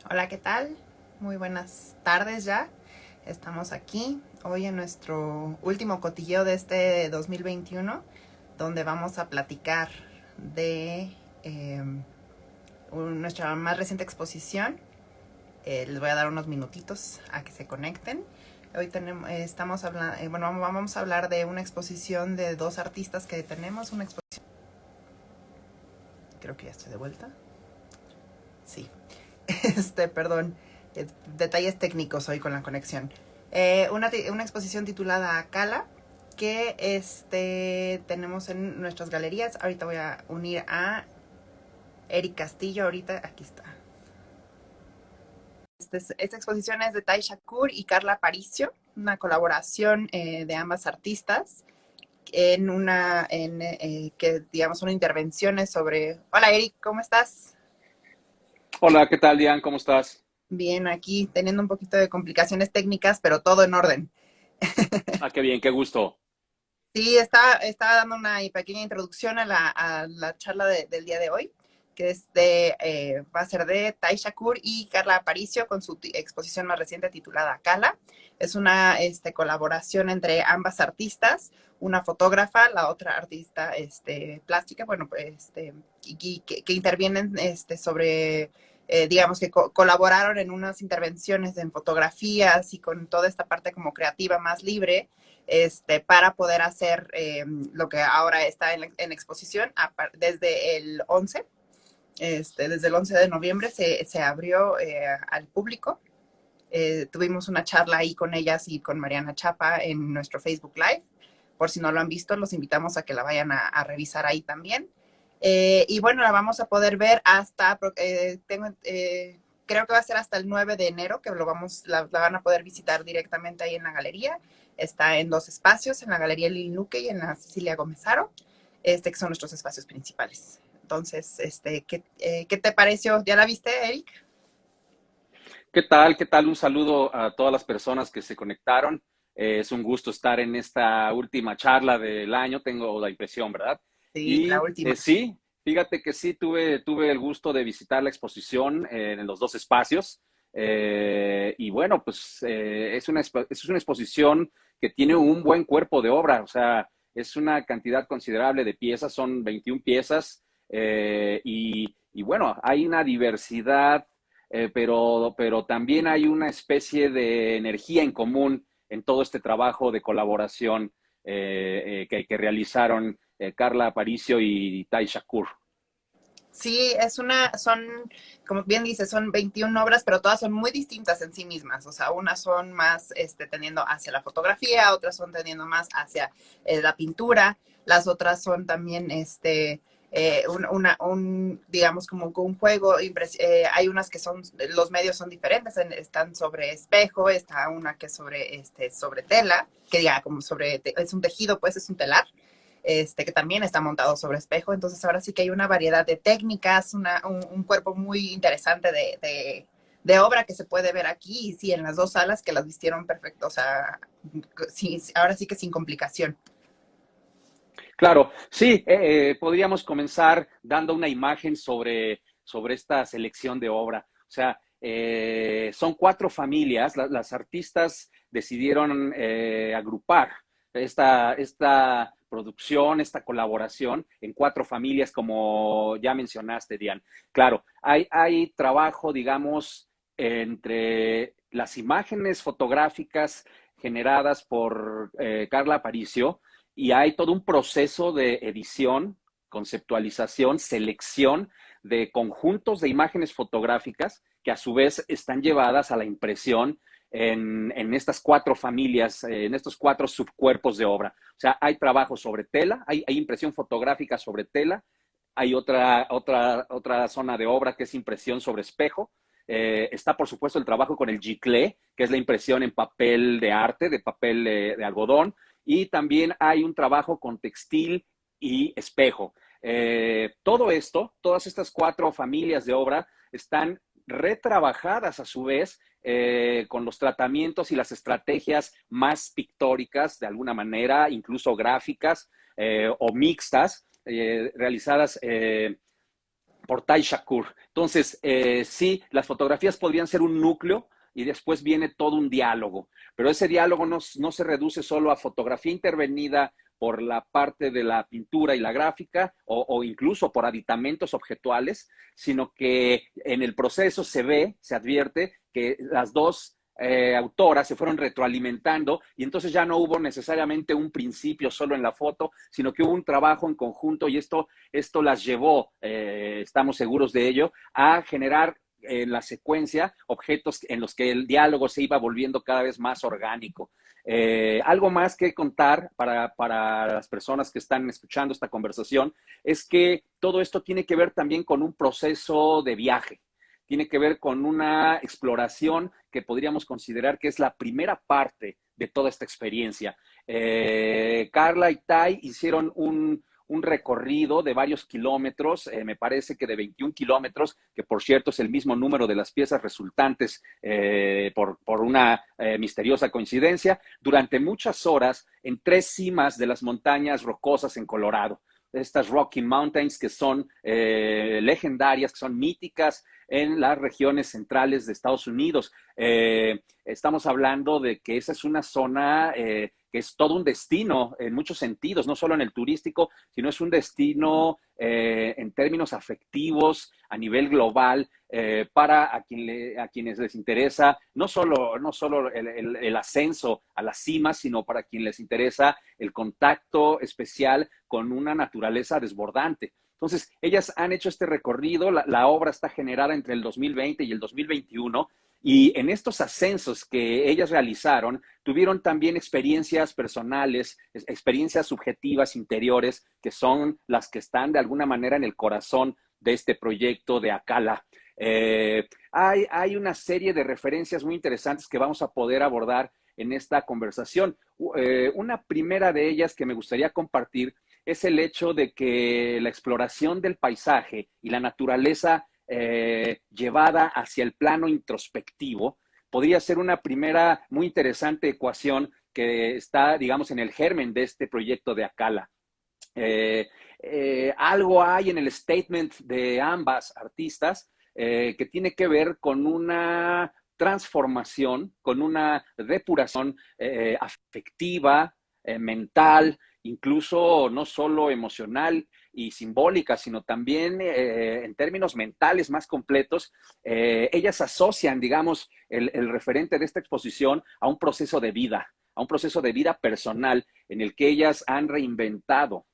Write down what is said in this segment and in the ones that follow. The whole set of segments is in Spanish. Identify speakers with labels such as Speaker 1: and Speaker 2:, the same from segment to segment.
Speaker 1: Hola, ¿qué tal? Muy buenas tardes ya. Estamos aquí hoy en nuestro último cotilleo de este 2021, donde vamos a platicar de eh, nuestra más reciente exposición. Les voy a dar unos minutitos a que se conecten. Hoy estamos hablando, vamos a hablar de una exposición de dos artistas que tenemos. Una exposición, creo que ya estoy de vuelta. Sí, perdón, detalles técnicos hoy con la conexión. Una exposición titulada Cala, que tenemos en nuestras galerías. Ahorita voy a unir a Eric Castillo, ahorita, aquí está. Esta exposición es de Tai Shakur y Carla Aparicio, una colaboración de ambas artistas que digamos son intervenciones sobre... Hola Eric, ¿cómo estás?
Speaker 2: Hola, ¿qué tal, Diane? ¿Cómo estás?
Speaker 1: Bien, aquí teniendo un poquito de complicaciones técnicas, pero todo en orden.
Speaker 2: Ah, qué bien, qué gusto.
Speaker 1: Sí, estaba dando una pequeña introducción a la charla del día de hoy, que va a ser de Tai Shakur y Carla Aparicio con su exposición más reciente titulada Cala. Es una colaboración entre ambas artistas, una fotógrafa, la otra artista plástica, bueno, pues, que intervienen sobre, digamos que colaboraron en unas intervenciones en fotografías y con toda esta parte como creativa más libre para poder hacer lo que ahora está en exposición desde el 11. Desde el 11 de noviembre se abrió al público. Tuvimos una charla ahí con ellas y con Mariana Chapa en nuestro Facebook Live. Por si no lo han visto, los invitamos a que la vayan a revisar ahí también. Y bueno, la vamos a poder ver creo que va a ser hasta el 9 de enero, que la van a poder visitar directamente ahí en la galería. Está en dos espacios, en la Galería Lil Luque y en la Cecilia Gomezaro, que son nuestros espacios principales. Entonces, ¿qué te pareció? ¿Ya la viste, Eric?
Speaker 2: ¿Qué tal? ¿Qué tal? Un saludo a todas las personas que se conectaron. Es un gusto estar en esta última charla del año, tengo la impresión, ¿verdad?
Speaker 1: Sí, la
Speaker 2: Y
Speaker 1: última.
Speaker 2: sí, fíjate que sí, tuve el gusto de visitar la exposición en los dos espacios. Y bueno, pues es una exposición que tiene un buen cuerpo de obra, o sea, es una cantidad considerable de piezas, son 21 piezas. Y bueno, hay una diversidad, pero también hay una especie de energía en común en todo este trabajo de colaboración que realizaron Carla Aparicio y Tai Shakur.
Speaker 1: Sí, como bien dice, son 21 obras, pero todas son muy distintas en sí mismas. O sea, unas son más tendiendo hacia la fotografía, otras son tendiendo más hacia la pintura, las otras son también, digamos, como un juego. Hay unas que los medios son diferentes, están sobre espejo, está una que es sobre tela, que diga, como es un tejido, pues es un telar que también está montado sobre espejo. Entonces ahora sí que hay una variedad de técnicas, un cuerpo muy interesante de obra que se puede ver aquí, y sí, en las dos salas que las vistieron perfecto, o sea, sí, ahora sí que sin complicación.
Speaker 2: Claro, sí, podríamos comenzar dando una imagen sobre esta selección de obra. O sea, son cuatro familias, las artistas decidieron agrupar esta producción, esta colaboración en cuatro familias, como ya mencionaste, Diane. Claro, hay trabajo, digamos, entre las imágenes fotográficas generadas por Carla Aparicio, y hay todo un proceso de edición, conceptualización, selección de conjuntos de imágenes fotográficas que a su vez están llevadas a la impresión en estas cuatro familias, en estos cuatro subcuerpos de obra. O sea, hay trabajo sobre tela, hay impresión fotográfica sobre tela, hay otra zona de obra que es impresión sobre espejo. Está, por supuesto, el trabajo con el giclé, que es la impresión en papel de arte, de papel de algodón, y también hay un trabajo con textil y espejo. Todo esto, todas estas cuatro familias de obra están retrabajadas a su vez con los tratamientos y las estrategias más pictóricas, de alguna manera, incluso gráficas o mixtas, realizadas por Tai Shakur. Entonces, sí, las fotografías podrían ser un núcleo y después viene todo un diálogo, pero ese diálogo no se reduce solo a fotografía intervenida por la parte de la pintura y la gráfica o incluso por aditamentos objetuales, sino que en el proceso se advierte que las dos autoras se fueron retroalimentando y entonces ya no hubo necesariamente un principio solo en la foto, sino que hubo un trabajo en conjunto y esto las llevó, estamos seguros de ello, a generar en la secuencia objetos en los que el diálogo se iba volviendo cada vez más orgánico. Algo más que contar para las personas que están escuchando esta conversación es que todo esto tiene que ver también con un proceso de viaje, tiene que ver con una exploración que podríamos considerar que es la primera parte de toda esta experiencia. Carla y Tai hicieron un recorrido de varios kilómetros, me parece que de 21 kilómetros, que por cierto es el mismo número de las piezas resultantes por una misteriosa coincidencia, durante muchas horas en 3 cimas de las montañas rocosas en Colorado. Estas Rocky Mountains que son legendarias, que son míticas en las regiones centrales de Estados Unidos. Estamos hablando de que esa es una zona que es todo un destino en muchos sentidos, no solo en el turístico, sino es un destino en términos afectivos a nivel global para a quienes les interesa no solo el ascenso a las cimas, sino para quienes les interesa el contacto especial con una naturaleza desbordante. Entonces, ellas han hecho este recorrido, la obra está generada entre el 2020 y el 2021, y en estos ascensos que ellas realizaron, tuvieron también experiencias personales, experiencias subjetivas interiores, que son las que están de alguna manera en el corazón de este proyecto de Acala. Hay una serie de referencias muy interesantes que vamos a poder abordar en esta conversación. Una primera de ellas que me gustaría compartir es el hecho de que la exploración del paisaje y la naturaleza llevada hacia el plano introspectivo podría ser una primera muy interesante ecuación que está, digamos, en el germen de este proyecto de Acala. Algo hay en el statement de ambas artistas que tiene que ver con una transformación, con una depuración afectiva, mental, incluso no solo emocional y simbólica, sino también en términos mentales más completos. Ellas asocian, digamos, el referente de esta exposición a un proceso de vida personal en el que ellas han reinventado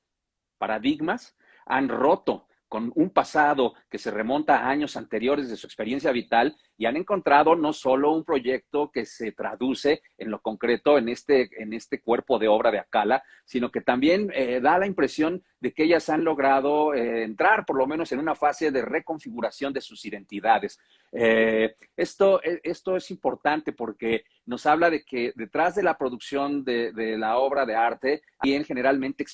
Speaker 2: paradigmas, han roto con un pasado que se remonta a años anteriores de su experiencia vital y han encontrado no solo un proyecto que se traduce en lo concreto en este cuerpo de obra de Acala, sino que también da la impresión de que ellas han logrado entrar por lo menos en una fase de reconfiguración de sus identidades. Esto es importante porque nos habla de que detrás de la producción de la obra de arte hay generalmente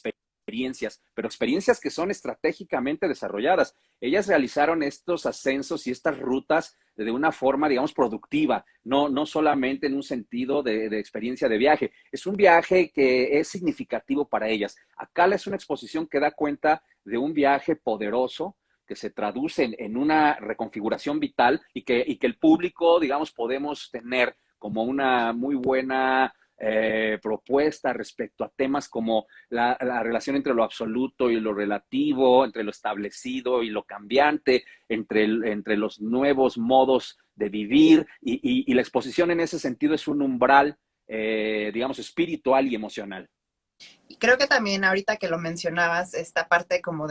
Speaker 2: pero experiencias que son estratégicamente desarrolladas. Ellas realizaron estos ascensos y estas rutas de una forma, digamos, productiva, no solamente en un sentido de experiencia de viaje. Es un viaje que es significativo para ellas. Acá es una exposición que da cuenta de un viaje poderoso que se traduce en una reconfiguración vital y que el público, digamos, podemos tener como una muy buena propuesta respecto a temas como la relación entre lo absoluto y lo relativo, entre lo establecido y lo cambiante, entre los nuevos modos de vivir y la exposición en ese sentido es un umbral, digamos, espiritual y emocional.
Speaker 1: Y creo que también ahorita que lo mencionabas, esta parte como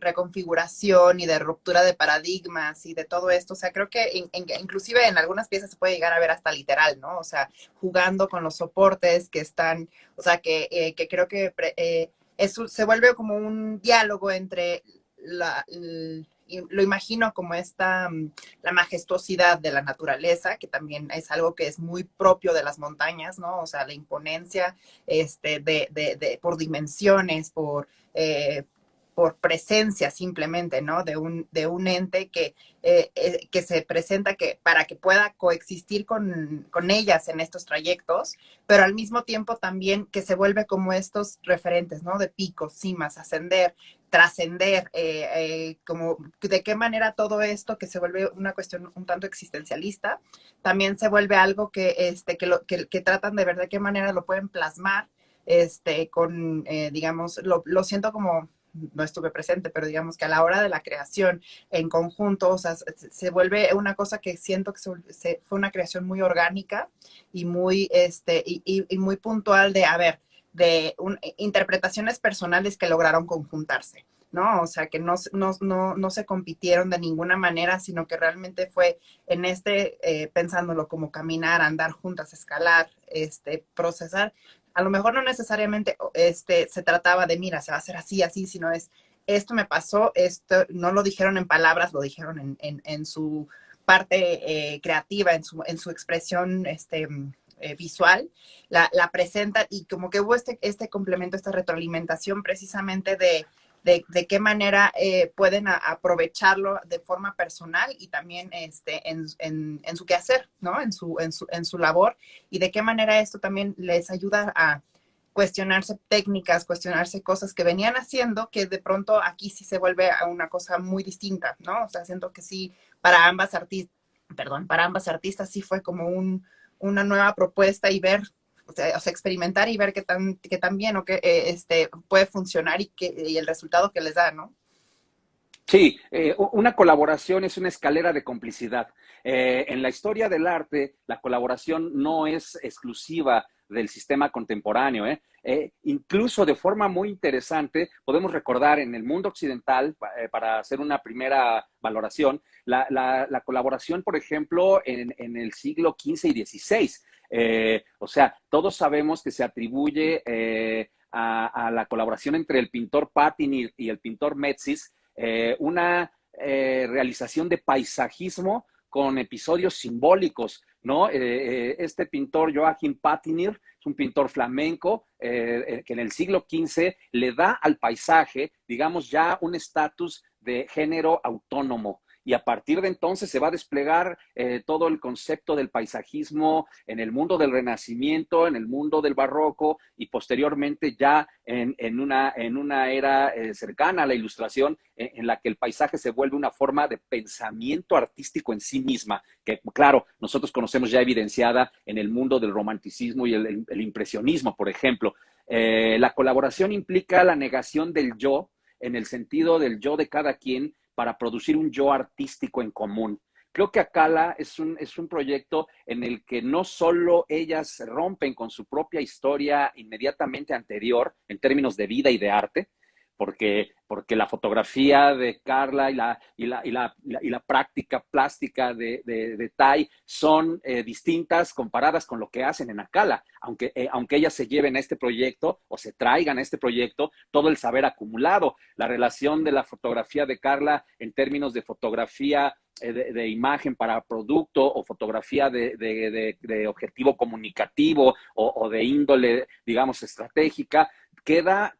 Speaker 1: reconfiguración y de ruptura de paradigmas y de todo esto, o sea, creo que inclusive en algunas piezas se puede llegar a ver hasta literal, ¿no? O sea, jugando con los soportes que están, o sea, que creo que se vuelve como un diálogo entre y lo imagino como la majestuosidad de la naturaleza, que también es algo que es muy propio de las montañas, ¿no? O sea, la imponencia por dimensiones, por presencia simplemente, ¿no? De un ente que se presenta para que pueda coexistir con ellas en estos trayectos, pero al mismo tiempo también que se vuelve como estos referentes, ¿no? De picos, cimas, ascender, trascender, como de qué manera todo esto que se vuelve una cuestión un tanto existencialista, también se vuelve algo que tratan de ver de qué manera lo pueden plasmar, digamos, lo siento como, no estuve presente, pero digamos que a la hora de la creación en conjunto, o sea, se vuelve una cosa que siento que fue una creación muy orgánica y y muy puntual de, a ver, interpretaciones personales que lograron conjuntarse, ¿no? O sea, que no se compitieron de ninguna manera, sino que realmente fue en pensándolo como caminar, andar juntas, escalar, procesar. A lo mejor no necesariamente se trataba de, mira, se va a hacer así, así, sino esto me pasó, esto no lo dijeron en palabras, lo dijeron en su parte creativa, en su expresión visual, la presenta y como que hubo este complemento, esta retroalimentación precisamente de qué manera pueden aprovecharlo de forma personal y también en su quehacer, ¿no? En su labor, y de qué manera esto también les ayuda a cuestionarse técnicas, cuestionarse cosas que venían haciendo, que de pronto aquí sí se vuelve a una cosa muy distinta, ¿no? O sea, siento que sí, para ambas artistas sí fue como una nueva propuesta y ver, o sea, experimentar y ver qué tan bien o qué puede funcionar y el resultado que les da, ¿no?
Speaker 2: Sí, una colaboración es una escalera de complicidad. En la historia del arte, la colaboración no es exclusiva del sistema contemporáneo. Incluso de forma muy interesante, podemos recordar en el mundo occidental, para hacer una primera valoración, la colaboración, por ejemplo, en el siglo XV y XVI. O sea, todos sabemos que se atribuye a la colaboración entre el pintor Patin y el pintor Metzys una realización de paisajismo con episodios simbólicos, ¿no? Este pintor Joachim Patinir es un pintor flamenco que en el siglo XV le da al paisaje, digamos, ya un estatus de género autónomo. Y a partir de entonces se va a desplegar todo el concepto del paisajismo en el mundo del Renacimiento, en el mundo del Barroco y posteriormente ya en una era cercana a la Ilustración, en la que el paisaje se vuelve una forma de pensamiento artístico en sí misma, que claro, nosotros conocemos ya evidenciada en el mundo del romanticismo y el impresionismo, por ejemplo. La colaboración implica la negación del yo, en el sentido del yo de cada quien, para producir un yo artístico en común. Creo que Acala es un proyecto en el que no solo ellas rompen con su propia historia inmediatamente anterior en términos de vida y de arte, porque la fotografía de Carla y la práctica plástica de Tai son distintas comparadas con lo que hacen en Acala, aunque ellas se lleven a este proyecto o se traigan a este proyecto todo el saber acumulado. La relación de la fotografía de Carla en términos de fotografía de imagen para producto o fotografía de objetivo comunicativo o de índole, digamos, estratégica, queda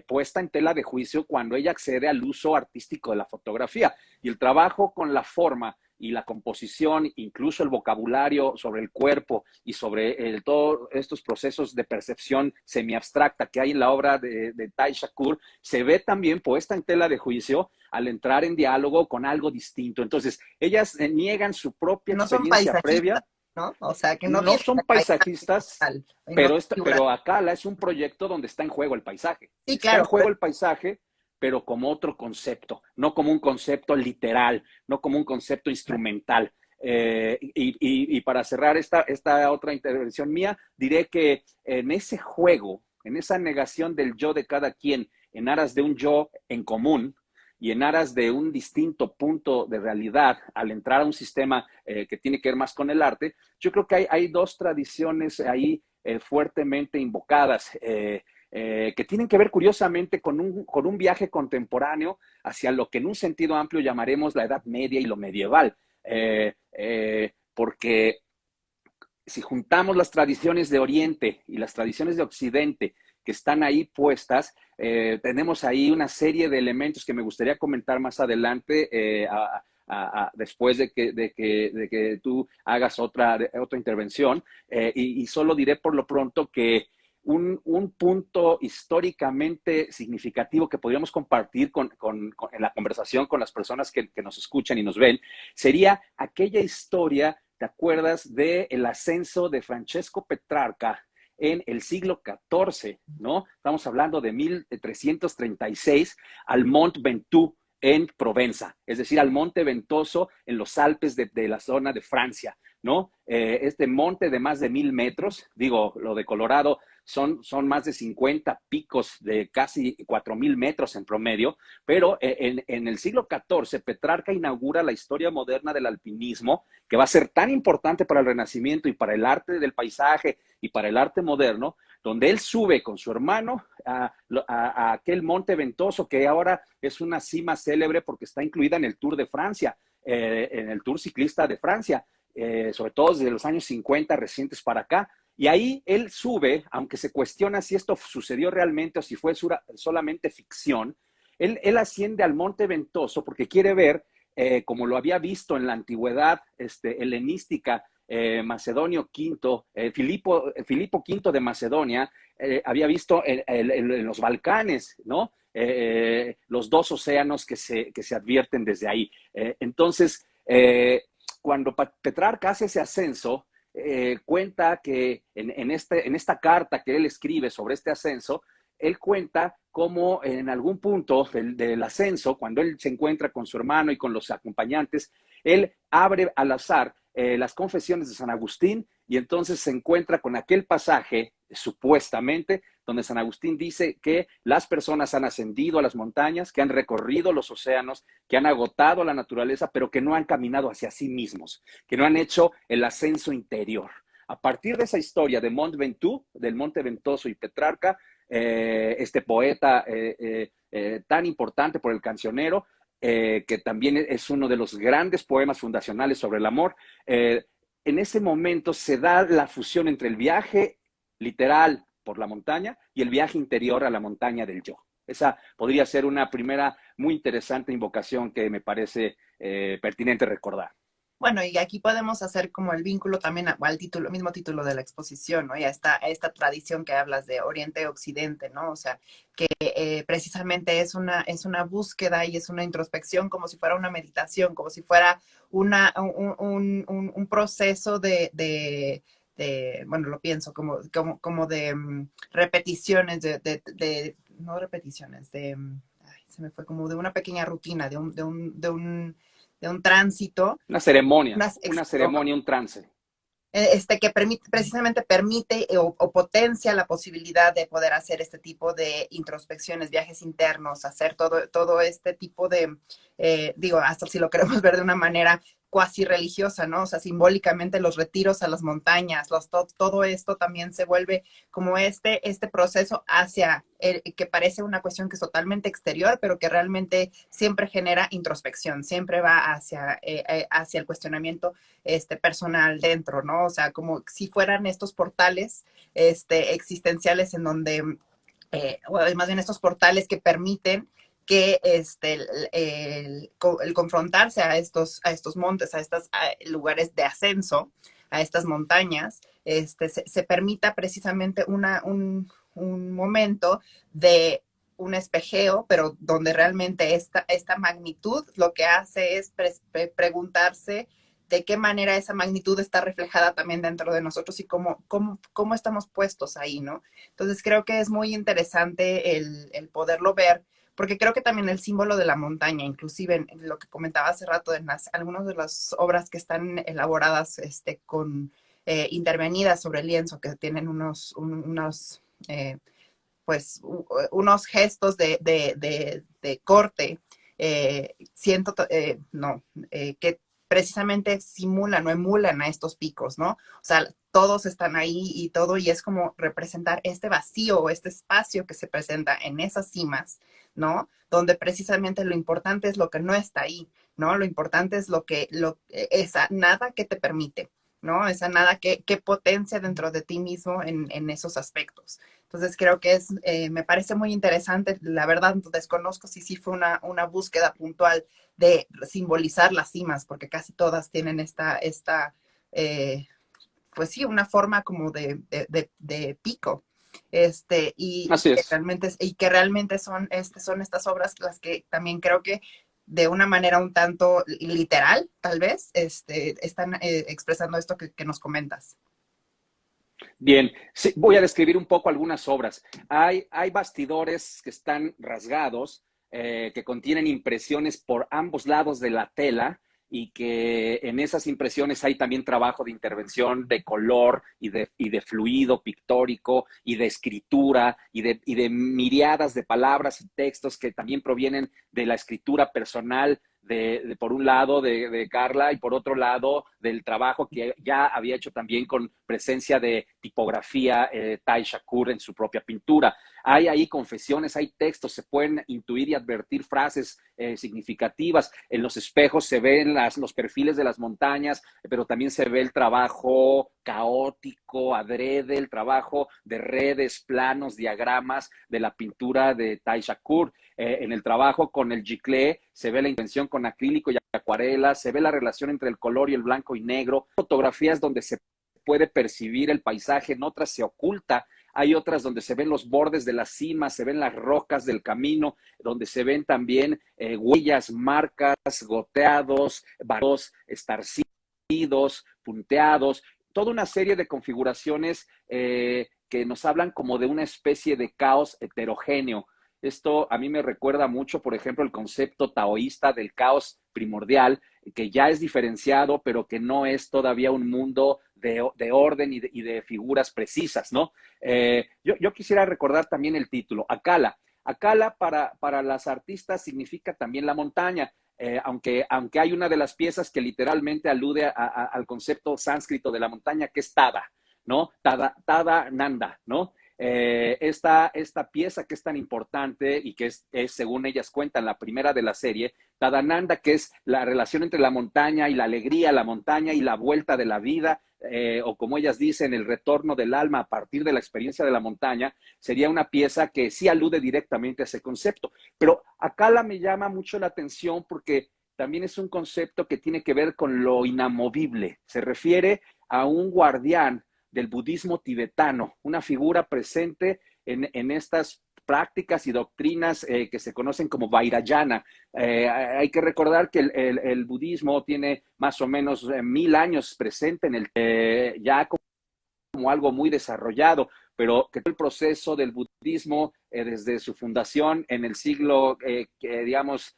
Speaker 2: puesta en tela de juicio cuando ella accede al uso artístico de la fotografía. Y el trabajo con la forma y la composición, incluso el vocabulario sobre el cuerpo y sobre todos estos procesos de percepción semiabstracta que hay en la obra de Tai Shakur, se ve también puesta en tela de juicio al entrar en diálogo con algo distinto. Entonces, ellas niegan su propia
Speaker 1: No son
Speaker 2: experiencia
Speaker 1: paisajistas,
Speaker 2: previa.
Speaker 1: ¿no? O sea, que no
Speaker 2: No
Speaker 1: vienen
Speaker 2: son
Speaker 1: de paisaje
Speaker 2: paisajistas,
Speaker 1: total, y no son figuras.
Speaker 2: pero Acala es un proyecto donde está en juego el paisaje.
Speaker 1: Sí,
Speaker 2: Está en
Speaker 1: claro,
Speaker 2: juego el paisaje, pero como otro concepto, no como un concepto literal, no como un concepto instrumental. Y para cerrar esta otra intervención mía, diré que en ese juego, en esa negación del yo de cada quien, en aras de un yo en común y en aras de un distinto punto de realidad, al entrar a un sistema que tiene que ver más con el arte, yo creo que hay dos tradiciones ahí fuertemente invocadas. Que tienen que ver curiosamente con un viaje contemporáneo hacia lo que en un sentido amplio llamaremos la Edad Media y lo medieval. Porque si juntamos las tradiciones de Oriente y las tradiciones de Occidente que están ahí puestas. Tenemos ahí una serie de elementos que me gustaría comentar más adelante, después de que tú hagas otra intervención. Y solo diré por lo pronto que un punto históricamente significativo que podríamos compartir en la conversación con las personas que nos escuchan y nos ven, sería aquella historia, ¿te acuerdas del ascenso de Francesco Petrarca en el siglo XIV, ¿no? Estamos hablando de 1336 al Mont Ventoux en Provenza, es decir, al Monte Ventoso en los Alpes de la zona de Francia, ¿no? Este monte de más de 1000 metros, digo, lo de Colorado son más de 50 picos de casi 4000 metros en promedio, pero en el siglo XIV Petrarca inaugura la historia moderna del alpinismo, que va a ser tan importante para el Renacimiento y para el arte del paisaje y para el arte moderno, donde él sube con su hermano a aquel monte ventoso que ahora es una cima célebre porque está incluida en el Tour de Francia, en el Tour ciclista de Francia, sobre todo desde los años 50 recientes para acá. Y ahí él sube, aunque se cuestiona si esto sucedió realmente o si fue solamente ficción, él asciende al Monte Ventoso porque quiere ver, como lo había visto en la antigüedad helenística, Macedonio V, Filipo V de Macedonia, había visto en los Balcanes, ¿no? Los dos océanos que se advierten desde ahí. Entonces, cuando Petrarca hace ese ascenso, cuenta que en esta carta que él escribe sobre este ascenso, él cuenta cómo en algún punto del ascenso, cuando él se encuentra con su hermano y con los acompañantes, él abre al azar las confesiones de San Agustín y entonces se encuentra con aquel pasaje, supuestamente, donde San Agustín dice que las personas han ascendido a las montañas, que han recorrido los océanos, que han agotado la naturaleza, pero que no han caminado hacia sí mismos, que no han hecho el ascenso interior. A partir de esa historia de Mont Ventoux, del Monte Ventoso y Petrarca, este poeta tan importante por el cancionero, que también es uno de los grandes poemas fundacionales sobre el amor, en ese momento se da la fusión entre el viaje literal por la montaña y el viaje interior a la montaña del yo. Esa podría ser una primera muy interesante invocación que me parece pertinente recordar.
Speaker 1: Bueno, y aquí podemos hacer como el vínculo también al título, mismo título de la exposición, ¿no? Y a esta tradición que hablas de Oriente-Occidente, ¿no? O sea, que precisamente es una búsqueda y es una introspección como si fuera una meditación, como si fuera un proceso bueno, lo pienso como de repeticiones, no repeticiones, ay, se me fue como de una pequeña rutina, de un tránsito.
Speaker 2: Una ceremonia, un trance.
Speaker 1: Que precisamente permite o potencia la posibilidad de poder hacer este tipo de introspecciones, viajes internos, hacer todo este tipo de, digo, hasta si lo queremos ver de una manera cuasi religiosa, ¿no? O sea, simbólicamente los retiros a las montañas, todo esto también se vuelve como este proceso hacia que parece una cuestión que es totalmente exterior, pero que realmente siempre genera introspección, siempre va hacia el cuestionamiento personal dentro, ¿no? O sea, como si fueran estos portales existenciales en donde, o más bien estos portales que permiten que el confrontarse a estos montes, a estos lugares de ascenso, a estas montañas, se permita precisamente un momento de un espejeo, pero donde realmente esta magnitud lo que hace es preguntarse de qué manera esa magnitud está reflejada también dentro de nosotros y cómo estamos puestos ahí, ¿no? Entonces creo que es muy interesante el poderlo ver, porque creo que también el símbolo de la montaña, inclusive en lo que comentaba hace rato, en algunas de las obras que están elaboradas intervenidas sobre el lienzo, que tienen pues unos gestos de corte, que precisamente simulan o emulan a estos picos, ¿no? O sea, todos están ahí y es como representar este vacío o este espacio que se presenta en esas cimas, ¿no? Donde precisamente lo importante es lo que no está ahí, ¿no? Lo importante es esa nada que te permite, ¿no? Esa nada que potencia dentro de ti mismo en esos aspectos. Entonces creo que me parece muy interesante. La verdad, desconozco si sí fue una búsqueda puntual de simbolizar las cimas, porque casi todas tienen eh, pues sí, una forma como de pico.
Speaker 2: Así es.
Speaker 1: Y que realmente son estas obras las que también creo que de una manera un tanto literal, tal vez, están expresando esto que nos comentas.
Speaker 2: Bien, sí, voy a describir un poco algunas obras. Hay bastidores que están rasgados, que contienen impresiones por ambos lados de la tela y que en esas impresiones hay también trabajo de intervención de color y de fluido pictórico y de escritura y de miriadas de palabras y textos que también provienen de la escritura personal por un lado de Carla y por otro lado del trabajo que ya había hecho también con presencia de tipografía Tai Shakur en su propia pintura. Hay ahí confesiones, hay textos, se pueden intuir y advertir frases significativas. En los espejos se ven los perfiles de las montañas, pero también se ve el trabajo caótico, adrede, el trabajo de redes, planos, diagramas de la pintura de Tai Shakur. En el trabajo con el giclée se ve la intención con acrílico y acuarela, se ve la relación entre el color y el blanco y negro, fotografías donde se puede percibir el paisaje, en otras se oculta, hay otras donde se ven los bordes de las cimas, se ven las rocas del camino, donde se ven también huellas, marcas, goteados, varos, estarcidos, punteados, toda una serie de configuraciones que nos hablan como de una especie de caos heterogéneo. Esto a mí me recuerda mucho, por ejemplo, el concepto taoísta del caos primordial, que ya es diferenciado, pero que no es todavía un mundo de orden y de figuras precisas, ¿no? Yo quisiera recordar también el título, Akala. Akala para las artistas significa también la montaña, aunque hay una de las piezas que literalmente alude al concepto sánscrito de la montaña, que es Tada, ¿no? Tada Nanda, ¿no? Esta pieza que es tan importante y que es, según ellas cuentan, la primera de la serie, Tadananda, que es la relación entre la montaña y la alegría, la montaña y la vuelta de la vida, o como ellas dicen, el retorno del alma a partir de la experiencia de la montaña, sería una pieza que sí alude directamente a ese concepto. Pero acá me llama mucho la atención porque también es un concepto que tiene que ver con lo inamovible. Se refiere a un guardián del budismo tibetano, una figura presente en estas prácticas y doctrinas que se conocen como Vairayana. Hay que recordar que el budismo tiene más o menos 1000 años presente ya como algo muy desarrollado, pero que todo el proceso del budismo desde su fundación en el siglo, digamos,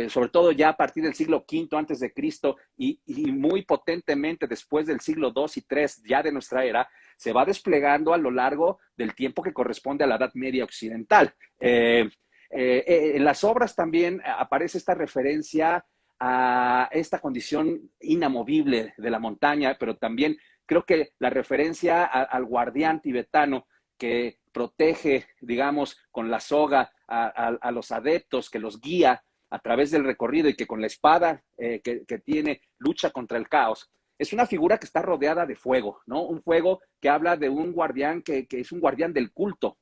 Speaker 2: sobre todo ya a partir del siglo V antes de Cristo y muy potentemente después del siglo II y III ya de nuestra era, se va desplegando a lo largo del tiempo que corresponde a la Edad Media occidental. En las obras también aparece esta referencia a esta condición inamovible de la montaña, pero también creo que la referencia al guardián tibetano que protege, digamos, con la soga a los adeptos, que los guía a través del recorrido y que con la espada que tiene lucha contra el caos, es una figura que está rodeada de fuego, ¿no? Un fuego que habla de un guardián que es un guardián del culto.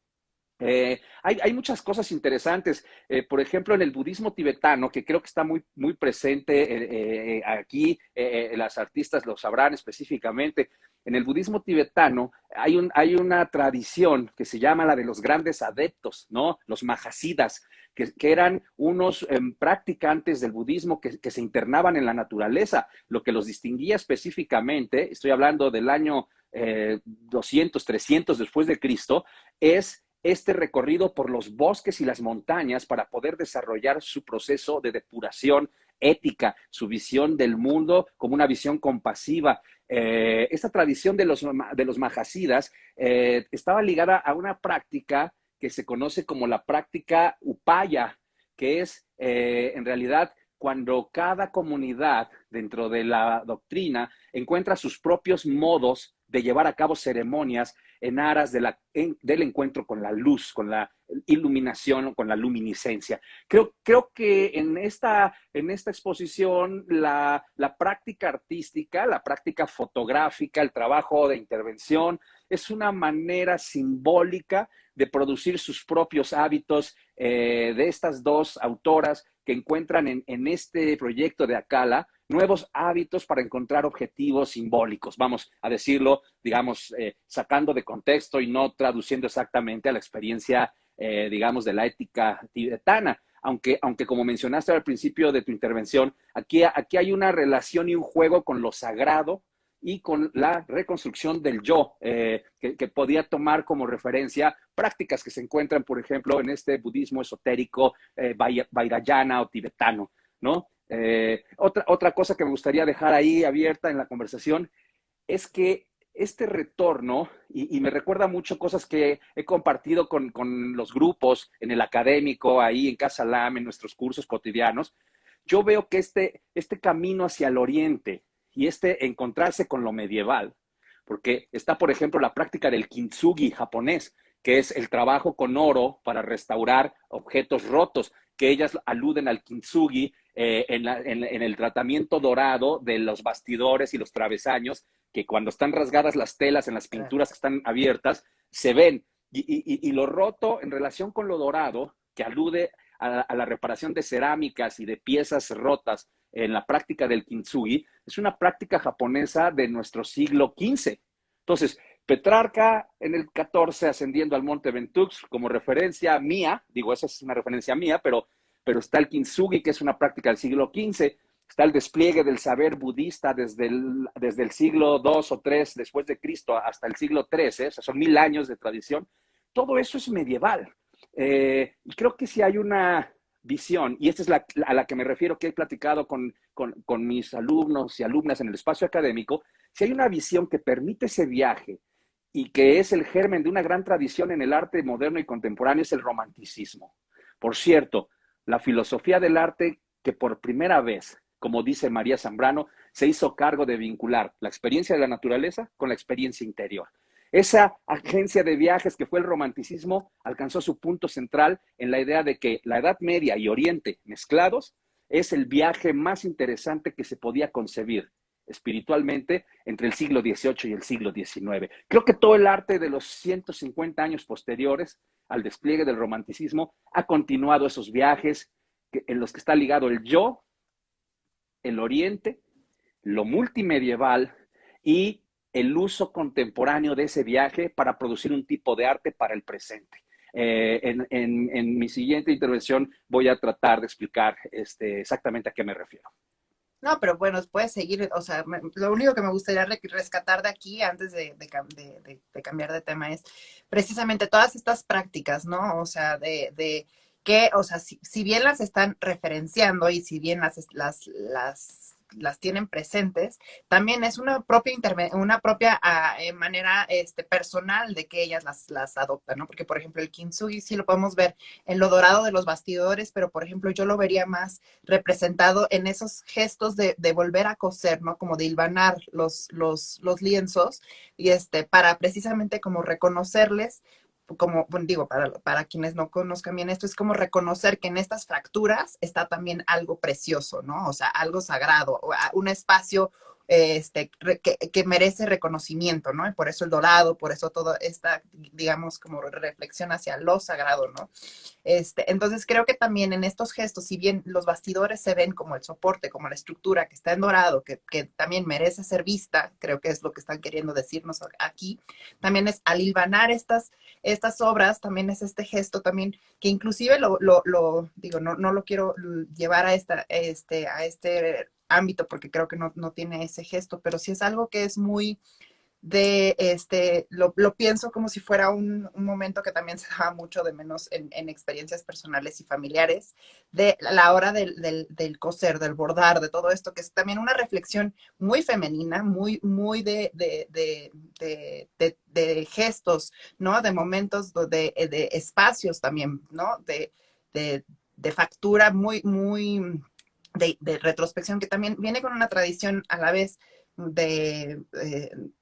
Speaker 2: Hay muchas cosas interesantes. Por ejemplo, en el budismo tibetano, que creo que está muy, muy presente aquí, las artistas lo sabrán específicamente. En el budismo tibetano hay una tradición que se llama la de los grandes adeptos, ¿no? Los mahasidas, que eran unos practicantes del budismo que se internaban en la naturaleza. Lo que los distinguía específicamente, estoy hablando del año 200, 300 después de Cristo, es este recorrido por los bosques y las montañas para poder desarrollar su proceso de depuración ética, su visión del mundo como una visión compasiva. Esta tradición de los mahasidas estaba ligada a una práctica que se conoce como la práctica upaya, que es en realidad cuando cada comunidad dentro de la doctrina encuentra sus propios modos de llevar a cabo ceremonias en aras del encuentro con la luz, con la iluminación, con la luminiscencia. Creo que en esta exposición la práctica artística, la práctica fotográfica, el trabajo de intervención es una manera simbólica de producir sus propios hábitos de estas dos autoras que encuentran en este proyecto de Akala nuevos hábitos para encontrar objetivos simbólicos, vamos a decirlo, digamos, sacando de contexto y no traduciendo exactamente a la experiencia, digamos, de la ética tibetana. Aunque como mencionaste al principio de tu intervención, aquí hay una relación y un juego con lo sagrado y con la reconstrucción del yo, que podía tomar como referencia prácticas que se encuentran, por ejemplo, en este budismo esotérico vairayana o tibetano, ¿no? Otra cosa que me gustaría dejar ahí abierta en la conversación es que este retorno, y me recuerda mucho cosas que he compartido con los grupos en el académico, ahí en Casa Lam, en nuestros cursos cotidianos, yo veo que este camino hacia el oriente y este encontrarse con lo medieval, porque está, por ejemplo, la práctica del kintsugi japonés, que es el trabajo con oro para restaurar objetos rotos, que ellas aluden al kintsugi en el tratamiento dorado de los bastidores y los travesaños, que cuando están rasgadas las telas en las pinturas que están abiertas, se ven. Y lo roto en relación con lo dorado, que alude a la reparación de cerámicas y de piezas rotas en la práctica del kintsugi, es una práctica japonesa de nuestro siglo XV. Entonces, Petrarca en el 14 ascendiendo al Monte Ventoux como referencia mía, digo, esa es una referencia mía, pero está el kintsugi, que es una práctica del siglo XV, está el despliegue del saber budista desde el siglo II o III después de Cristo hasta el siglo XIII, o sea, son 1000 años de tradición. Todo eso es medieval. Y creo que si hay una visión, y esta es a la que me refiero, que he platicado con mis alumnos y alumnas en el espacio académico, si hay una visión que permite ese viaje y que es el germen de una gran tradición en el arte moderno y contemporáneo, es el romanticismo. Por cierto, la filosofía del arte que por primera vez, como dice María Zambrano, se hizo cargo de vincular la experiencia de la naturaleza con la experiencia interior. Esa agencia de viajes que fue el romanticismo alcanzó su punto central en la idea de que la Edad Media y Oriente mezclados es el viaje más interesante que se podía concebir espiritualmente entre el siglo XVIII y el siglo XIX. Creo que todo el arte de los 150 años posteriores al despliegue del romanticismo ha continuado esos viajes en los que está ligado el yo, el oriente, lo multimedieval y el uso contemporáneo de ese viaje para producir un tipo de arte para el presente. En mi siguiente intervención voy a tratar de explicar exactamente a qué me refiero.
Speaker 1: No, pero bueno, puedes seguir, o sea, lo único que me gustaría rescatar de aquí antes de cambiar de tema es precisamente todas estas prácticas, ¿no? O sea, de que, o sea, si bien las están referenciando y si bien las tienen presentes, también es una propia manera personal de que ellas las adoptan, ¿no? Porque, por ejemplo, el kintsugi sí lo podemos ver en lo dorado de los bastidores, pero, por ejemplo, yo lo vería más representado en esos gestos de volver a coser, ¿no? Como de hilvanar los lienzos y para precisamente como reconocerles, como, bueno, digo, para quienes no conozcan bien esto, es como reconocer que en estas fracturas está también algo precioso, ¿no? O sea, algo sagrado, un espacio que merece reconocimiento, ¿no? Y por eso el dorado, por eso toda esta, digamos, como reflexión hacia lo sagrado, ¿no? Entonces creo que también en estos gestos, si bien los bastidores se ven como el soporte, como la estructura que está en dorado, que también merece ser vista, creo que es lo que están queriendo decirnos aquí, también es al hilvanar estas obras, también es este gesto también, que inclusive digo, no lo quiero llevar a este ámbito porque creo que no tiene ese gesto, pero sí es algo que es muy lo pienso como si fuera un momento que también se daba mucho de menos en experiencias personales y familiares, de la hora del coser, del bordar, de todo esto, que es también una reflexión muy femenina, muy de gestos, ¿no? De momentos, de espacios también, ¿no? De factura de retrospección, que también viene con una tradición a la vez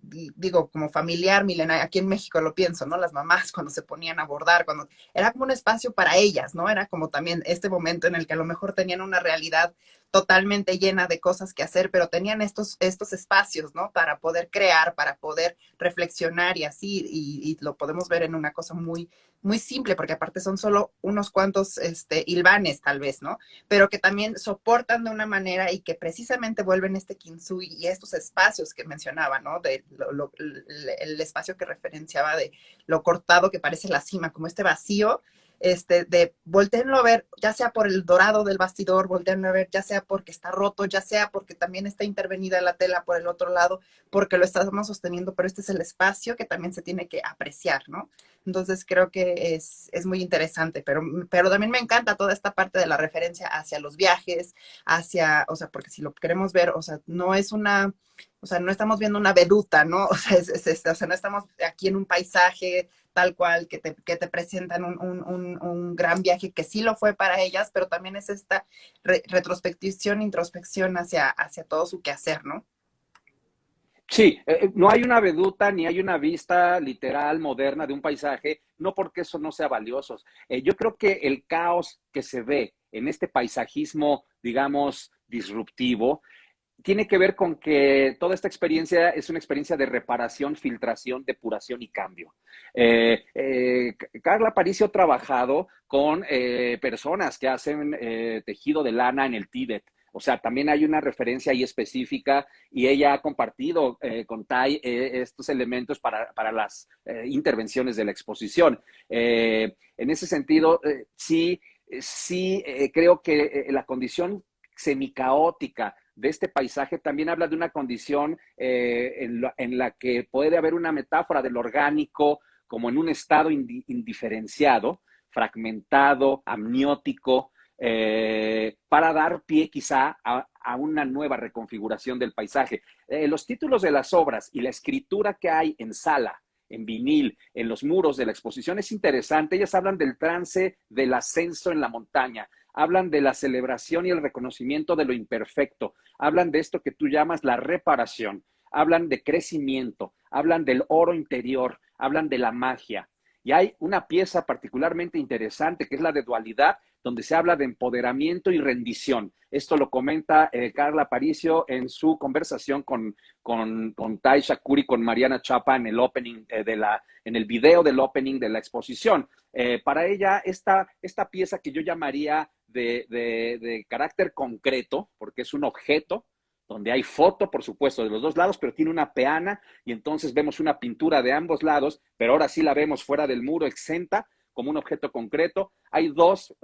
Speaker 1: digo, como familiar, milenaria, aquí en México lo pienso, ¿no? Las mamás cuando se ponían a bordar, cuando era como un espacio para ellas, ¿no? Era como también este momento en el que a lo mejor tenían una realidad totalmente llena de cosas que hacer, pero tenían estos espacios, ¿no? Para poder crear, para poder reflexionar y así, y lo podemos ver en una cosa muy, muy simple, porque aparte son solo unos cuantos hilvanes, tal vez, ¿no? Pero que también soportan de una manera y que precisamente vuelven este kintsugi y estos espacios que mencionaba, ¿no? El espacio que referenciaba de lo cortado que parece la cima, como este vacío, de volteenlo a ver, ya sea por el dorado del bastidor, volteenlo a ver, ya sea porque está roto, ya sea porque también está intervenida la tela por el otro lado, porque lo estamos sosteniendo, pero este es el espacio que también se tiene que apreciar, ¿no? Entonces creo que es muy interesante, pero también me encanta toda esta parte de la referencia hacia los viajes, hacia, o sea, porque si lo queremos ver, o sea, no es una, o sea, no estamos viendo una veduta, ¿no? O sea, o sea, no estamos aquí en un paisaje tal cual que te presentan un gran viaje que sí lo fue para ellas, pero también es esta retrospección, introspección hacia todo su quehacer, ¿no?
Speaker 2: Sí, no hay una veduta ni hay una vista literal moderna de un paisaje, no porque eso no sea valioso. Yo creo que el caos que se ve en este paisajismo, digamos, disruptivo, tiene que ver con que toda esta experiencia es una experiencia de reparación, filtración, depuración y cambio. Carla Paricio ha trabajado con personas que hacen tejido de lana en el Tíbet. O sea, también hay una referencia ahí específica y ella ha compartido con Tai estos elementos para las intervenciones de la exposición. En ese sentido, sí, creo que la condición semicaótica de este paisaje también habla de una condición en la que puede haber una metáfora del orgánico como en un estado indiferenciado, fragmentado, amniótico, para dar pie quizá a una nueva reconfiguración del paisaje. Los títulos de las obras y la escritura que hay en sala, en vinil, en los muros de la exposición es interesante. Ellas hablan del trance del ascenso en la montaña, hablan de la celebración y el reconocimiento de lo imperfecto, hablan de esto que tú llamas la reparación, hablan de crecimiento, hablan del oro interior, hablan de la magia. Y hay una pieza particularmente interesante que es la de dualidad, donde se habla de empoderamiento y rendición. Esto lo comenta Carla Paricio en su conversación con Tai Shakur y con Mariana Chapa en el opening en el video del opening de la exposición. Para ella, esta pieza que yo llamaría de carácter concreto, porque es un objeto, donde hay foto, por supuesto, de los dos lados, pero tiene una peana y entonces vemos una pintura de ambos lados, pero ahora sí la vemos fuera del muro, exenta, como un objeto concreto. Hay dos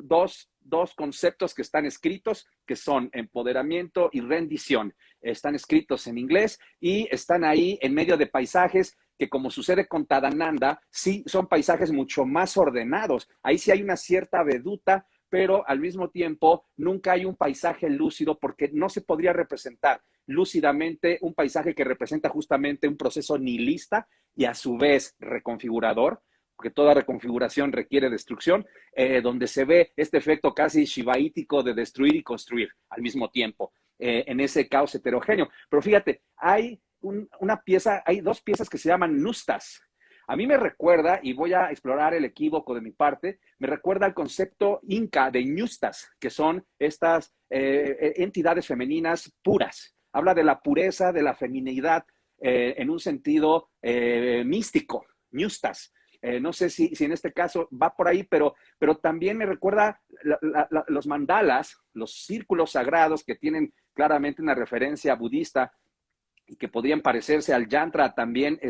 Speaker 2: conceptos que están escritos, que son empoderamiento y rendición. Están escritos en inglés y están ahí en medio de paisajes que, como sucede con Tadananda, sí son paisajes mucho más ordenados. Ahí sí hay una cierta veduta, pero al mismo tiempo nunca hay un paisaje lúcido porque no se podría representar lúcidamente un paisaje que representa justamente un proceso nihilista y a su vez reconfigurador, porque toda reconfiguración requiere destrucción, donde se ve este efecto casi shivaítico de destruir y construir al mismo tiempo, en ese caos heterogéneo. Pero fíjate, hay dos piezas que se llaman nustas. A mí me recuerda, y voy a explorar el equívoco de mi parte, me recuerda al concepto inca de ñustas, que son estas entidades femeninas puras. Habla de la pureza, de la feminidad, en un sentido místico, ñustas. No sé si en este caso va por ahí, pero también me recuerda los mandalas, los círculos sagrados que tienen claramente una referencia budista y que podrían parecerse al yantra también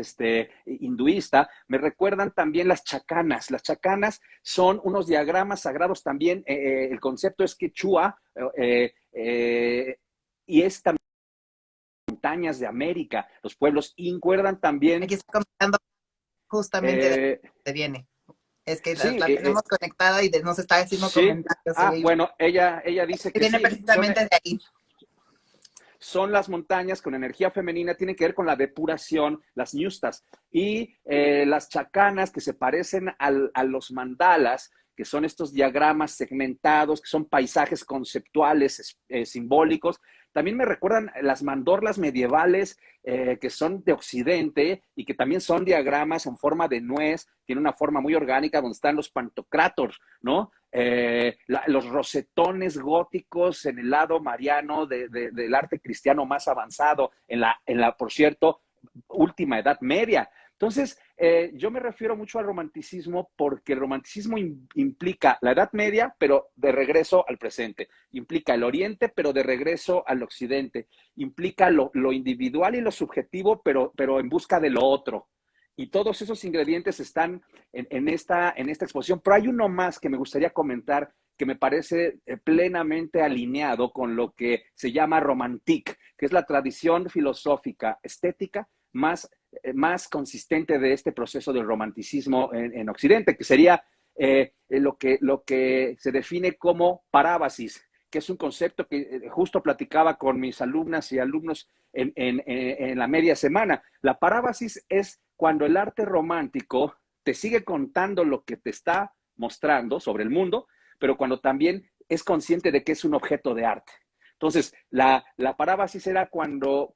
Speaker 2: hinduista, me recuerdan también las chacanas. Las chacanas son unos diagramas sagrados también. El concepto es quechua y es también montañas de América. Los pueblos incuerdan también.
Speaker 1: Aquí está comentando justamente de dónde viene. Es que
Speaker 2: Sí,
Speaker 1: la tenemos conectada y nos está haciendo
Speaker 2: sí.
Speaker 1: comentarios.
Speaker 2: Bueno, ella dice
Speaker 1: Que
Speaker 2: que
Speaker 1: viene
Speaker 2: sí.
Speaker 1: precisamente de ahí.
Speaker 2: Son las montañas con energía femenina, tienen que ver con la depuración, las ñustas, y las chacanas que se parecen a los mandalas, que son estos diagramas segmentados, que son paisajes conceptuales, simbólicos. También me recuerdan las mandorlas medievales que son de Occidente y que también son diagramas en forma de nuez, tiene una forma muy orgánica donde están los pantocrátor, ¿no? los rosetones góticos en el lado mariano del arte cristiano más avanzado, por cierto, última Edad Media. Entonces, yo me refiero mucho al romanticismo porque el romanticismo implica la Edad Media, pero de regreso al presente. Implica el Oriente, pero de regreso al Occidente. Implica lo individual y lo subjetivo, pero en busca de lo otro. Y todos esos ingredientes están en esta exposición. Pero hay uno más que me gustaría comentar que me parece plenamente alineado con lo que se llama romantique, que es la tradición filosófica estética más consistente de este proceso del romanticismo en Occidente, que sería lo que se define como parábasis, que es un concepto que justo platicaba con mis alumnas y alumnos en la media semana. La parábasis es cuando el arte romántico te sigue contando lo que te está mostrando sobre el mundo, pero cuando también es consciente de que es un objeto de arte. Entonces, la parábasis era cuando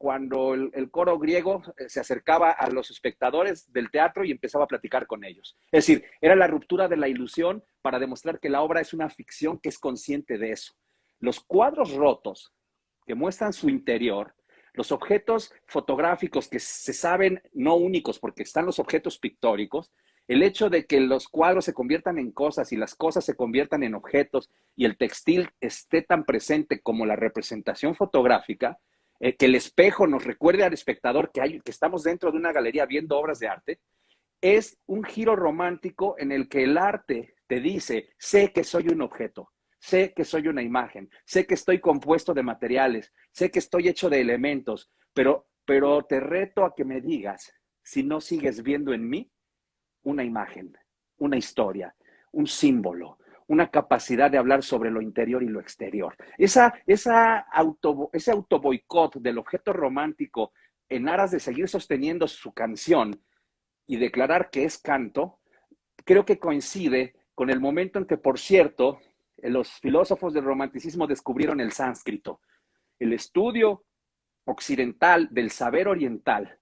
Speaker 2: el coro griego se acercaba a los espectadores del teatro y empezaba a platicar con ellos. Es decir, era la ruptura de la ilusión para demostrar que la obra es una ficción que es consciente de eso. Los cuadros rotos que muestran su interior, los objetos fotográficos que se saben no únicos porque están los objetos pictóricos, el hecho de que los cuadros se conviertan en cosas y las cosas se conviertan en objetos y el textil esté tan presente como la representación fotográfica, que el espejo nos recuerde al espectador que estamos dentro de una galería viendo obras de arte, es un giro romántico en el que el arte te dice, sé que soy un objeto, sé que soy una imagen, sé que estoy compuesto de materiales, sé que estoy hecho de elementos, pero te reto a que me digas si no sigues viendo en mí una imagen, una historia, un símbolo, una capacidad de hablar sobre lo interior y lo exterior. Ese autoboicot del objeto romántico en aras de seguir sosteniendo su canción y declarar que es canto, creo que coincide con el momento en que, por cierto, los filósofos del romanticismo descubrieron el sánscrito. El estudio occidental del saber oriental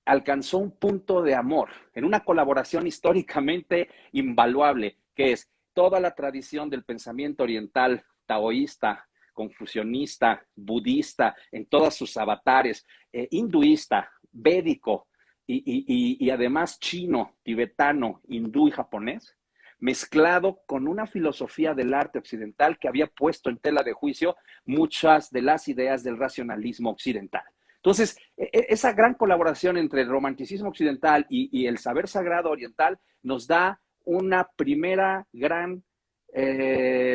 Speaker 2: alcanzó un punto de amor en una colaboración históricamente invaluable, que es toda la tradición del pensamiento oriental taoísta, confucionista, budista, en todos sus avatares, hinduista, védico y además chino, tibetano, hindú y japonés, mezclado con una filosofía del arte occidental que había puesto en tela de juicio muchas de las ideas del racionalismo occidental. Entonces, esa gran colaboración entre el romanticismo occidental y el saber sagrado oriental nos da una primera gran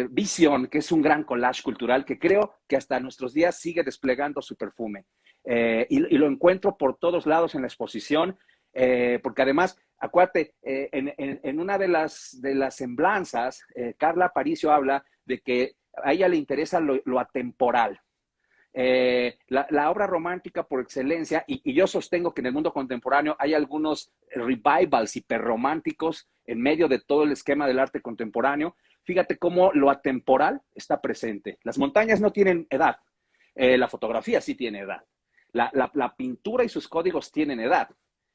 Speaker 2: visión, que es un gran collage cultural que creo que hasta nuestros días sigue desplegando su perfume. Y lo encuentro por todos lados en la exposición, porque además, acuérdate, en una de las semblanzas, Carla Aparicio habla de que a ella le interesa lo atemporal. La obra romántica por excelencia, y yo sostengo que en el mundo contemporáneo hay algunos revivals hiperrománticos en medio de todo el esquema del arte contemporáneo. Fíjate cómo lo atemporal está presente. Las montañas no tienen edad, la fotografía sí tiene edad, la pintura y sus códigos tienen edad.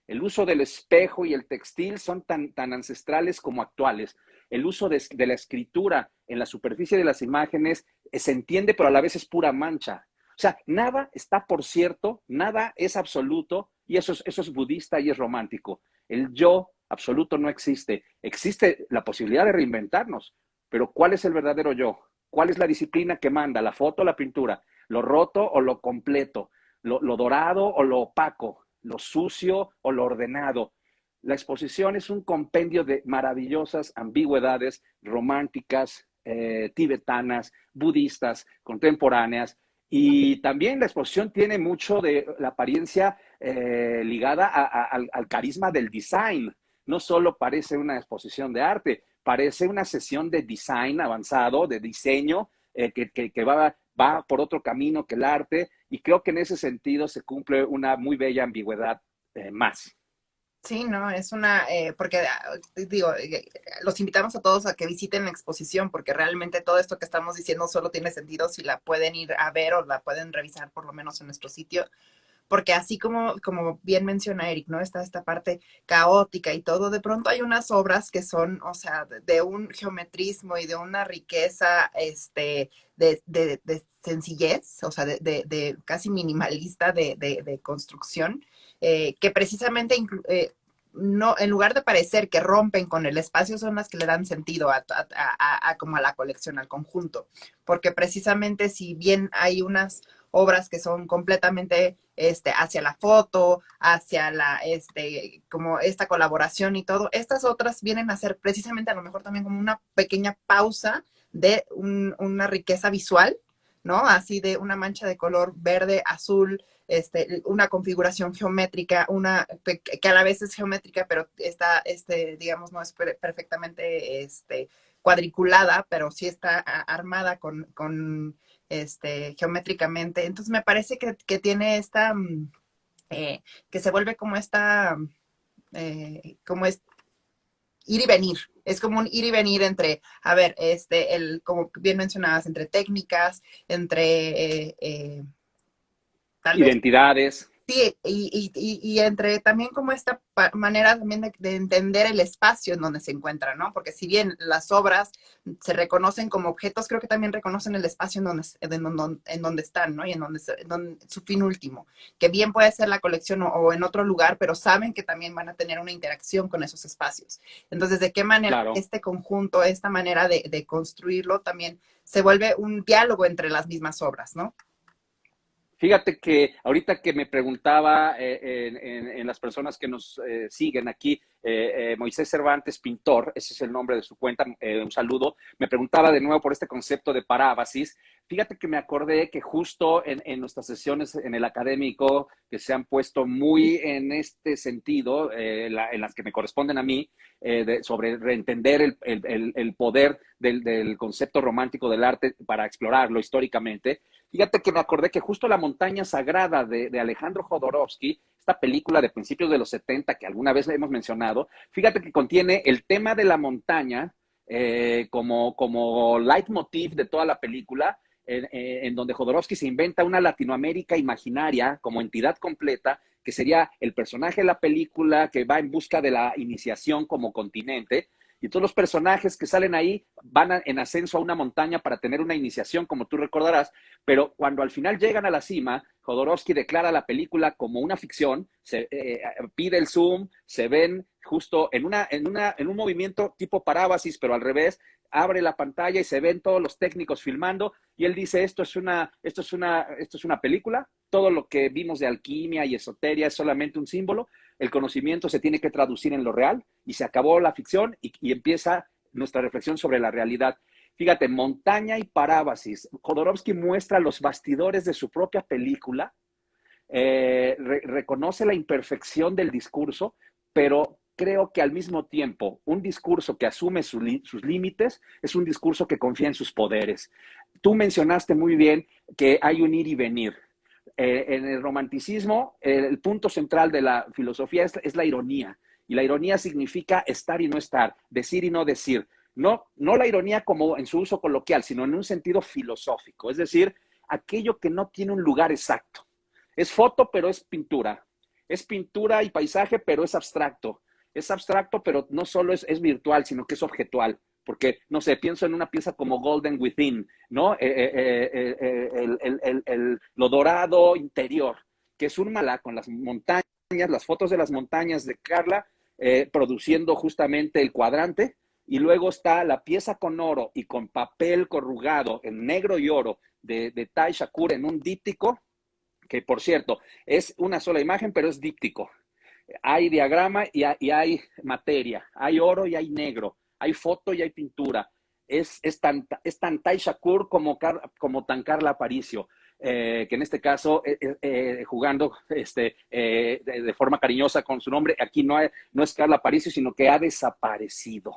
Speaker 2: El uso del espejo y el textil son tan ancestrales como actuales. El uso de la escritura en la superficie de las imágenes se entiende, pero a la vez es pura mancha. O sea, nada está por cierto, nada es absoluto, y eso es budista y es romántico. El yo absoluto no existe. Existe la posibilidad de reinventarnos, pero ¿cuál es el verdadero yo? ¿Cuál es la disciplina que manda? ¿La foto o la pintura? ¿Lo roto o lo completo? ¿Lo dorado o lo opaco? ¿Lo sucio o lo ordenado? La exposición es un compendio de maravillosas ambigüedades románticas, tibetanas, budistas, contemporáneas. Y también la exposición tiene mucho de la apariencia ligada al carisma del design. No solo parece una exposición de arte, parece una sesión de design avanzado, de diseño, que va por otro camino que el arte, y creo que en ese sentido se cumple una muy bella ambigüedad más.
Speaker 1: Sí, no, es una, porque digo, los invitamos a todos a que visiten la exposición, porque realmente todo esto que estamos diciendo solo tiene sentido si la pueden ir a ver o la pueden revisar por lo menos en nuestro sitio, porque así como bien menciona Eric, ¿no? Está esta parte caótica y todo, de pronto hay unas obras que son, o sea, de un geometrismo y de una riqueza, de sencillez, o sea, de casi minimalista de construcción, que precisamente no, en lugar de parecer que rompen con el espacio, son las que le dan sentido como a la colección, al conjunto. Porque precisamente si bien hay unas obras que son completamente hacia la foto, hacia como esta colaboración y todo, estas otras vienen a ser precisamente a lo mejor también como una pequeña pausa de una riqueza visual, ¿no? Así de una mancha de color verde, azul, una configuración geométrica, que a la vez es geométrica, pero está, digamos, no es perfectamente cuadriculada, pero sí está armada geométricamente. Entonces me parece que tiene que se vuelve como como es ir y venir. Es como un ir y venir entre, a ver, como bien mencionabas, entre técnicas, entre tal vez.
Speaker 2: Identidades.
Speaker 1: Sí, y entre también como esta manera también de entender el espacio en donde se encuentra, ¿no? Porque si bien las obras se reconocen como objetos, creo que también reconocen el espacio en donde están, ¿no? Y su fin último, que bien puede ser la colección o en otro lugar, pero saben que también van a tener una interacción con esos espacios. Entonces, ¿de qué manera
Speaker 2: Claro.
Speaker 1: este conjunto, esta manera de construirlo también se vuelve un diálogo entre las mismas obras, ¿no?
Speaker 2: Fíjate que ahorita que me preguntaba en las personas que nos siguen aquí, Moisés Cervantes, pintor, ese es el nombre de su cuenta, un saludo, me preguntaba de nuevo por este concepto de parábasis. Fíjate que me acordé que justo en nuestras sesiones en el académico, que se han puesto muy en este sentido, en las que me corresponden a mí, sobre reentender el poder del concepto romántico del arte para explorarlo históricamente. Fíjate que me acordé que justo La montaña sagrada de Alejandro Jodorowsky, esta película de principios de los 70 que alguna vez hemos mencionado, fíjate que contiene el tema de la montaña como leitmotiv de toda la película, en donde Jodorowsky se inventa una Latinoamérica imaginaria como entidad completa, que sería el personaje de la película que va en busca de la iniciación como continente, y todos los personajes que salen ahí van en ascenso a una montaña para tener una iniciación, como tú recordarás, pero cuando al final llegan a la cima, Jodorowsky declara la película como una ficción, pide el zoom, se ven justo en un movimiento tipo parábasis, pero al revés, abre la pantalla y se ven todos los técnicos filmando, y él dice, esto es una película, todo lo que vimos de alquimia y esoteria es solamente un símbolo, el conocimiento se tiene que traducir en lo real, y se acabó la ficción y empieza nuestra reflexión sobre la realidad. Fíjate, montaña y parábasis. Jodorowsky muestra los bastidores de su propia película, reconoce la imperfección del discurso, pero creo que al mismo tiempo un discurso que asume sus límites es un discurso que confía en sus poderes. Tú mencionaste muy bien que hay un ir y venir. En el romanticismo, el punto central de la filosofía es la ironía. Y la ironía significa estar y no estar, decir y no decir. No la ironía como en su uso coloquial, sino en un sentido filosófico. Es decir, aquello que no tiene un lugar exacto. Es foto, pero es pintura. Es pintura y paisaje, pero es abstracto. Es abstracto, pero no solo es virtual, sino que es objetual. Porque, no sé, pienso en una pieza como Golden Within, ¿no? Lo dorado interior, que es un mala con las montañas, las fotos de las montañas de Carla, produciendo justamente el cuadrante, y luego está la pieza con oro y con papel corrugado en negro y oro de Tai Shakur en un díptico, que por cierto, es una sola imagen, pero es díptico. Hay diagrama y hay materia, hay oro y hay negro, hay foto y hay pintura. Es tan Tai Shakur como tan Carla Aparicio, que en este caso, jugando de forma cariñosa con su nombre, aquí no es Carla Aparicio, sino que ha desaparecido.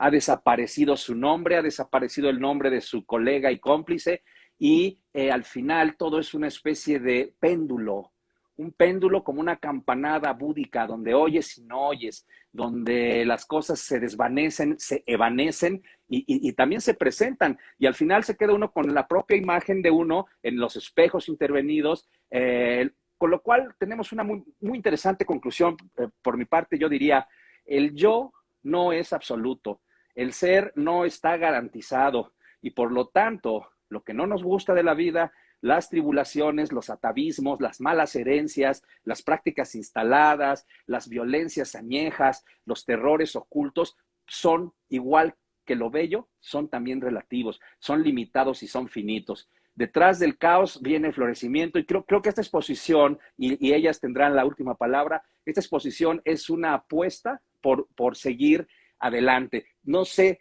Speaker 2: Ha desaparecido su nombre, ha desaparecido el nombre de su colega y cómplice, y al final todo es una especie de péndulo, un péndulo como una campanada búdica, donde oyes y no oyes, donde las cosas se desvanecen, se evanecen y también se presentan. Y al final se queda uno con la propia imagen de uno en los espejos intervenidos, con lo cual cual tenemos una muy interesante conclusión. Por mi parte, yo diría, el yo no es absoluto, el ser no está garantizado y por lo tanto, lo que no nos gusta de la vida, las tribulaciones, los atavismos, las malas herencias, las prácticas instaladas, las violencias añejas, los terrores ocultos, son igual que lo bello, son también relativos, son limitados y son finitos. Detrás del caos viene el florecimiento y creo que esta exposición, y ellas tendrán la última palabra, esta exposición es una apuesta por seguir adelante. No sé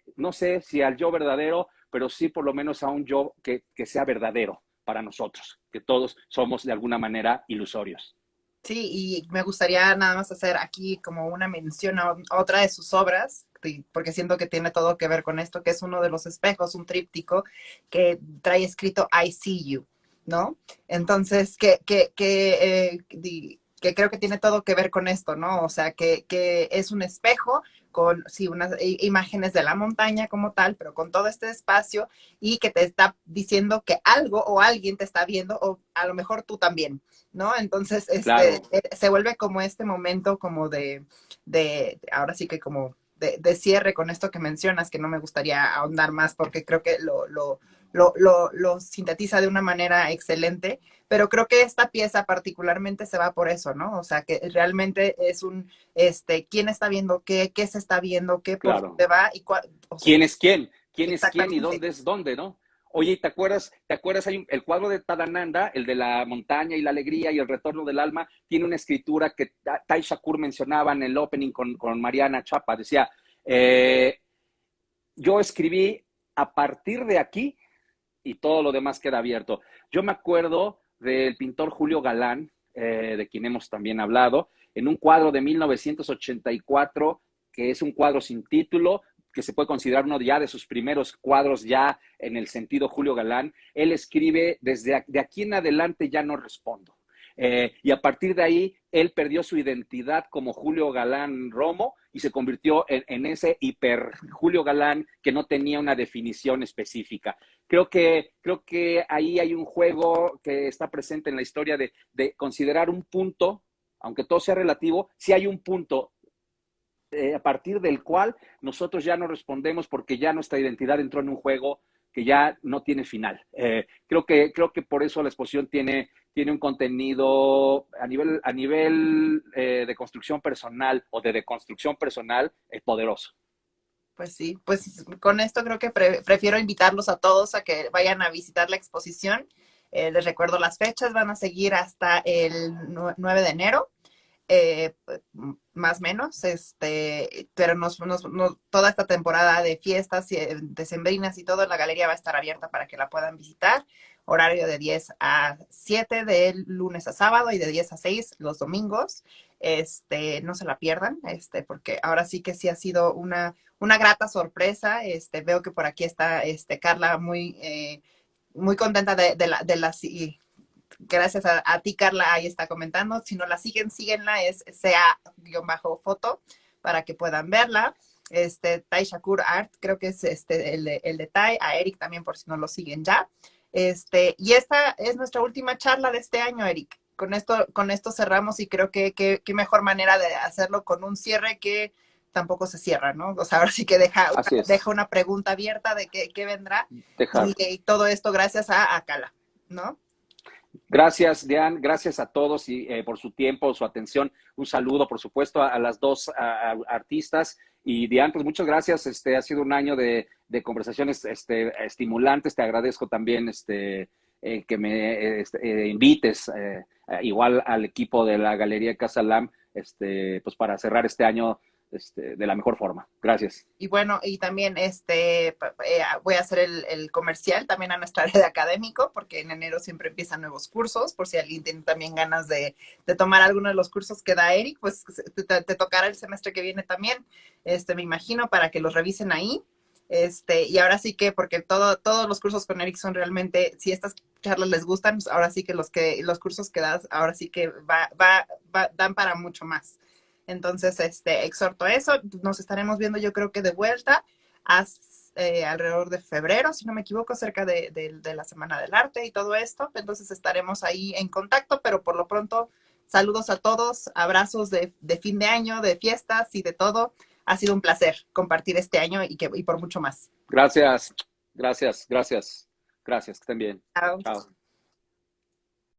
Speaker 2: si al yo verdadero, pero sí por lo menos a un yo que sea verdadero para nosotros, que todos somos de alguna manera ilusorios.
Speaker 1: Sí, y me gustaría nada más hacer aquí como una mención a otra de sus obras, porque siento que tiene todo que ver con esto, que es uno de los espejos, un tríptico que trae escrito I see you, ¿no? Entonces, que creo que tiene todo que ver con esto, ¿no? O sea, que es un espejo con, sí, unas imágenes de la montaña como tal, pero con todo este espacio y que te está diciendo que algo o alguien te está viendo, o a lo mejor tú también, ¿no? Entonces,
Speaker 2: Claro,
Speaker 1: se vuelve como este momento como ahora sí que como de cierre con esto que mencionas, que no me gustaría ahondar más porque creo que lo sintetiza de una manera excelente, pero creo que esta pieza particularmente se va por eso, ¿no? O sea, que realmente es quién está viendo qué se está viendo, qué por
Speaker 2: claro.
Speaker 1: dónde va y cuál, o sea,
Speaker 2: ¿Quién es quién? ¿Quién es quién y
Speaker 1: exactamente.
Speaker 2: dónde es dónde, no? Oye, ¿te acuerdas? El cuadro de Tadananda, el de la montaña y la alegría y el retorno del alma, tiene una escritura que Tai Shakur mencionaba en el opening con Mariana Chapa. Decía, eh, yo escribí a partir de aquí y todo lo demás queda abierto. Yo me acuerdo del pintor Julio Galán, de quien hemos también hablado, en un cuadro de 1984, que es un cuadro sin título, que se puede considerar uno ya de sus primeros cuadros ya en el sentido Julio Galán. Él escribe, desde de aquí en adelante ya no respondo. Y a partir de ahí, él perdió su identidad como Julio Galán Romo y se convirtió en ese hiper Julio Galán que no tenía una definición específica. Creo que ahí hay un juego que está presente en la historia de considerar un punto, aunque todo sea relativo, si hay un punto a partir del cual nosotros ya no respondemos porque ya nuestra identidad entró en un juego que ya no tiene final. Creo que por eso la exposición tiene un contenido a nivel de construcción personal o de deconstrucción personal poderoso.
Speaker 1: Pues sí, pues con esto creo que prefiero invitarlos a todos a que vayan a visitar la exposición. Les recuerdo las fechas, van a seguir hasta el 9 de enero, eh, más o menos, pero toda esta temporada de fiestas decembrinas y todo, la galería va a estar abierta para que la puedan visitar. Horario de 10 a 7 de lunes a sábado y de 10 a 6 los domingos. No se la pierdan, porque ahora sí que sí ha sido una grata sorpresa. Veo que por aquí está Carla muy contenta y gracias a ti, Carla, ahí está comentando. Si no la siguen, síguenla, es sea-foto para que puedan verla. Tai Shakur Art, creo que es el de Tai, a Eric también por si no lo siguen ya. Y esta es nuestra última charla de este año, Eric. Con esto cerramos y creo que qué mejor manera de hacerlo con un cierre que tampoco se cierra, ¿no? O sea, ahora sí que
Speaker 2: Así
Speaker 1: deja
Speaker 2: es,
Speaker 1: una pregunta abierta de qué vendrá
Speaker 2: dejar.
Speaker 1: y todo esto gracias a Cala, ¿no?
Speaker 2: Gracias, Diane. Gracias a todos y por su tiempo, su atención. Un saludo, por supuesto, a las dos artistas. Y Diane, pues muchas gracias. Ha sido un año de conversaciones estimulantes. Te agradezco también que me invites, igual al equipo de la Galería Casa Lam, pues para cerrar este año de la mejor forma. Gracias.
Speaker 1: Y bueno, y también voy a hacer el comercial también a nuestra red académico, porque en enero siempre empiezan nuevos cursos, por si alguien tiene también ganas de tomar alguno de los cursos que da Eric, pues te tocará el semestre que viene también, me imagino, para que los revisen ahí. Y ahora sí que, porque todos los cursos con Eric son realmente, si estas charlas les gustan, pues ahora sí que los cursos que das, ahora sí que dan para mucho más. Entonces, exhorto a eso. Nos estaremos viendo, yo creo que de vuelta alrededor de febrero, si no me equivoco, cerca de la Semana del Arte y todo esto. Entonces estaremos ahí en contacto, pero por lo pronto Saludos a todos, abrazos de fin de año, de fiestas y de todo. Ha sido un placer compartir este año y por mucho más.
Speaker 2: Gracias, gracias, gracias, gracias, que estén bien.
Speaker 1: Chao.
Speaker 2: Chao.